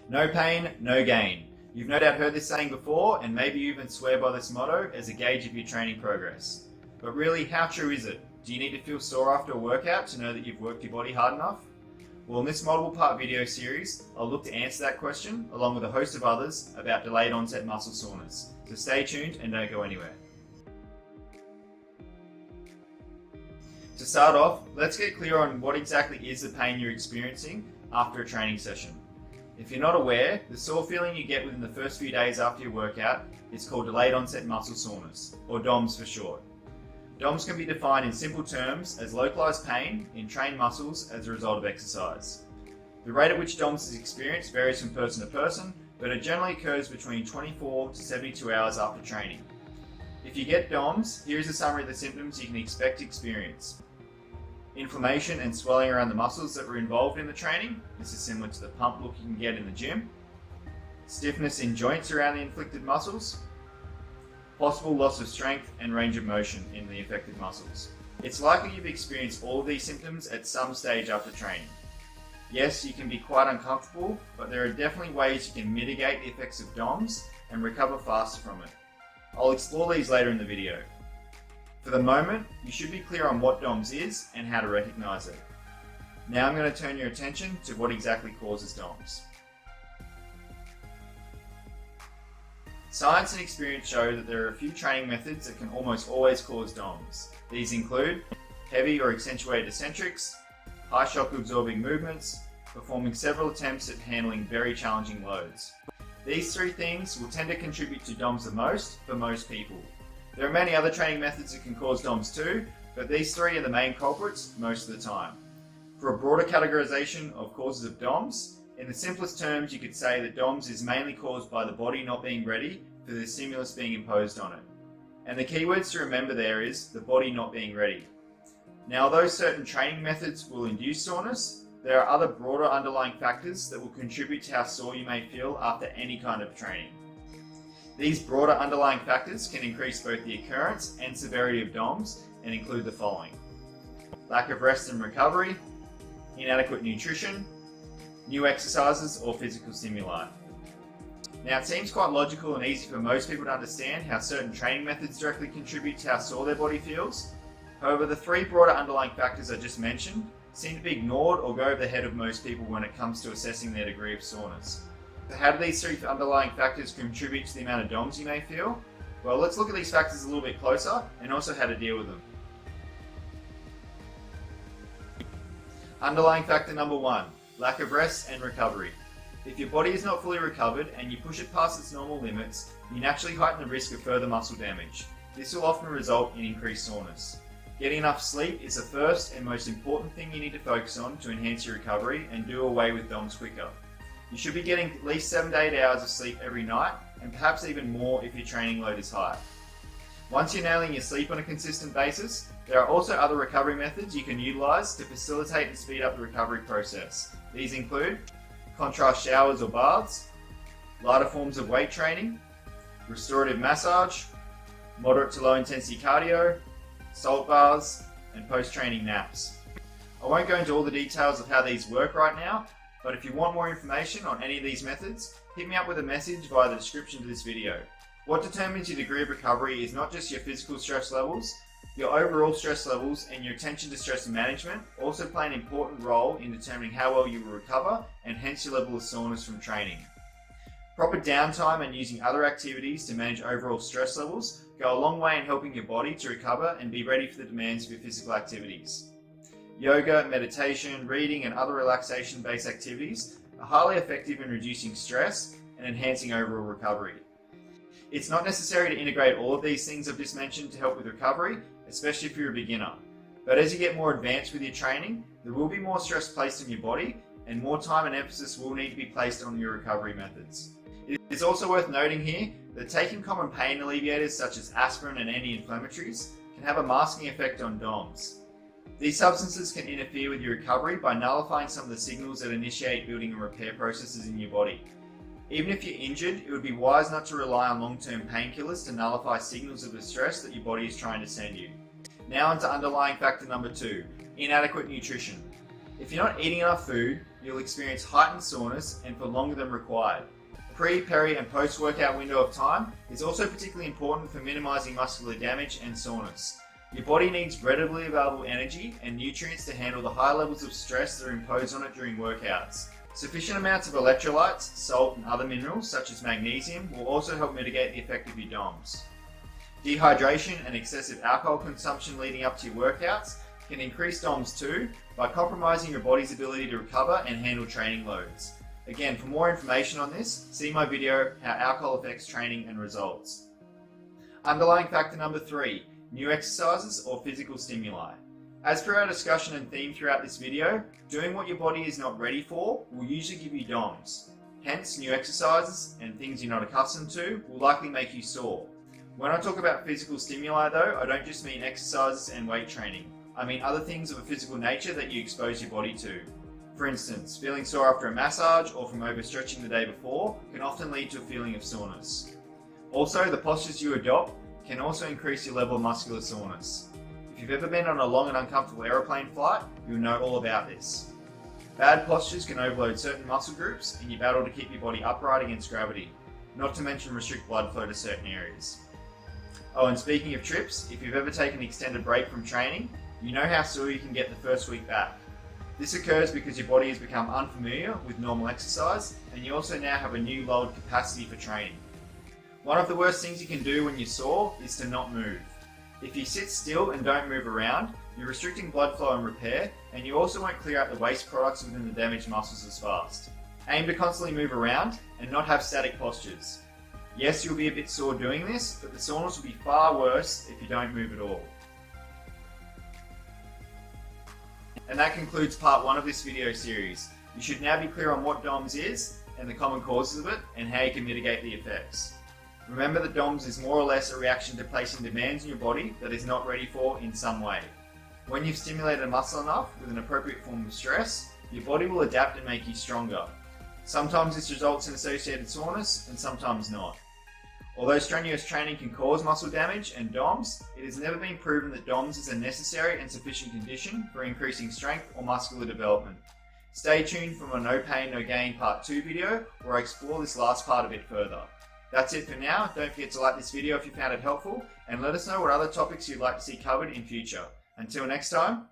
No pain, no gain. You've no doubt heard this saying before, and maybe you even swear by this motto as a gauge of your training progress. But really, how true is it? Do you need to feel sore after a workout to know that you've worked your body hard enough? Well, in this multiple part video series, I'll look to answer that question along with a host of others about delayed onset muscle soreness. So stay tuned and don't go anywhere. To start off, let's get clear on what exactly is the pain you're experiencing after a training session. If you're not aware, the sore feeling you get within the first few days after your workout is called delayed onset muscle soreness, or DOMS for short. DOMS can be defined in simple terms as localized pain in trained muscles as a result of exercise. The rate at which DOMS is experienced varies from person to person, but it generally occurs between 24 to 72 hours after training. If you get DOMS, here is a summary of the symptoms you can expect to experience. Inflammation and swelling around the muscles that were involved in the training. This is similar to the pump look you can get in the gym. Stiffness in joints around the inflicted muscles. Possible loss of strength and range of motion in the affected muscles. It's likely you've experienced all of these symptoms at some stage after training. Yes, you can be quite uncomfortable, but there are definitely ways you can mitigate the effects of DOMS and recover faster from it. I'll explore these later in the video. For the moment, you should be clear on what DOMS is and how to recognize it. Now I'm going to turn your attention to what exactly causes DOMS. Science and experience show that there are a few training methods that can almost always cause DOMS. These include heavy or accentuated eccentrics, high shock absorbing movements, performing several attempts at handling very challenging loads. These three things will tend to contribute to DOMS the most for most people. There are many other training methods that can cause DOMS too, but these three are the main culprits most of the time. For a broader categorization of causes of DOMS, in the simplest terms you could say that DOMS is mainly caused by the body not being ready for the stimulus being imposed on it. And the keywords to remember there is the body not being ready. Now, although certain training methods will induce soreness, there are other broader underlying factors that will contribute to how sore you may feel after any kind of training. These broader underlying factors can increase both the occurrence and severity of DOMS and include the following: lack of rest and recovery, inadequate nutrition, new exercises or physical stimuli. Now, it seems quite logical and easy for most people to understand how certain training methods directly contribute to how sore their body feels. However, the three broader underlying factors I just mentioned seem to be ignored or go over the head of most people when it comes to assessing their degree of soreness. So how do these three underlying factors contribute to the amount of DOMS you may feel? Well, let's look at these factors a little bit closer and also how to deal with them. Underlying factor number one, lack of rest and recovery. If your body is not fully recovered and you push it past its normal limits, you naturally heighten the risk of further muscle damage. This will often result in increased soreness. Getting enough sleep is the first and most important thing you need to focus on to enhance your recovery and do away with DOMS quicker. You should be getting at least 7 to 8 hours of sleep every night, and perhaps even more if your training load is high. Once you're nailing your sleep on a consistent basis, there are also other recovery methods you can utilize to facilitate and speed up the recovery process. These include contrast showers or baths, lighter forms of weight training, restorative massage, moderate to low intensity cardio, salt baths, and post-training naps. I won't go into all the details of how these work right now, but if you want more information on any of these methods, hit me up with a message via the description to this video. What determines your degree of recovery is not just your physical stress levels, your overall stress levels and your attention to stress management also play an important role in determining how well you will recover and hence your level of soreness from training. Proper downtime and using other activities to manage overall stress levels go a long way in helping your body to recover and be ready for the demands of your physical activities. Yoga, meditation, reading and other relaxation-based activities are highly effective in reducing stress and enhancing overall recovery. It's not necessary to integrate all of these things I've just mentioned to help with recovery, especially if you're a beginner. But as you get more advanced with your training, there will be more stress placed on your body and more time and emphasis will need to be placed on your recovery methods. It is also worth noting here that taking common pain alleviators such as aspirin and anti-inflammatories can have a masking effect on DOMS. These substances can interfere with your recovery by nullifying some of the signals that initiate building and repair processes in your body. Even if you're injured, it would be wise not to rely on long-term painkillers to nullify signals of the stress that your body is trying to send you. Now onto underlying factor number 2, inadequate nutrition. If you're not eating enough food, you'll experience heightened soreness and for longer than required. Pre, peri, and post-workout window of time is also particularly important for minimizing muscular damage and soreness. Your body needs readily available energy and nutrients to handle the high levels of stress that are imposed on it during workouts. Sufficient amounts of electrolytes, salt, and other minerals such as magnesium will also help mitigate the effect of your DOMS. Dehydration and excessive alcohol consumption leading up to your workouts can increase DOMS too by compromising your body's ability to recover and handle training loads. Again, for more information on this, see my video, How Alcohol Affects Training and Results. Underlying factor number 3, new exercises or physical stimuli. As per our discussion and theme throughout this video, doing what your body is not ready for will usually give you DOMS. Hence, new exercises and things you're not accustomed to will likely make you sore. When I talk about physical stimuli though, I don't just mean exercises and weight training. I mean other things of a physical nature that you expose your body to. For instance, feeling sore after a massage or from overstretching the day before can often lead to a feeling of soreness. Also, the postures you adopt can also increase your level of muscular soreness. If you've ever been on a long and uncomfortable aeroplane flight, you'll know all about this. Bad postures can overload certain muscle groups and you battle to keep your body upright against gravity, not to mention restrict blood flow to certain areas. Oh, and speaking of trips, if you've ever taken an extended break from training, you know how sore you can get the first week back. This occurs because your body has become unfamiliar with normal exercise and you also now have a new lowered capacity for training. One of the worst things you can do when you're sore is to not move. If you sit still and don't move around, you're restricting blood flow and repair, and you also won't clear out the waste products within the damaged muscles as fast. Aim to constantly move around and not have static postures. Yes, you'll be a bit sore doing this, but the soreness will be far worse if you don't move at all. And that concludes part 1 of this video series. You should now be clear on what DOMS is and the common causes of it and how you can mitigate the effects. Remember that DOMS is more or less a reaction to placing demands on your body that is not ready for in some way. When you've stimulated a muscle enough with an appropriate form of stress, your body will adapt and make you stronger. Sometimes this results in associated soreness and sometimes not. Although strenuous training can cause muscle damage and DOMS, it has never been proven that DOMS is a necessary and sufficient condition for increasing strength or muscular development. Stay tuned for my No Pain No Gain Part 2 video where I explore this last part a bit further. That's it for now. Don't forget to like this video if you found it helpful and let us know what other topics you'd like to see covered in future. Until next time.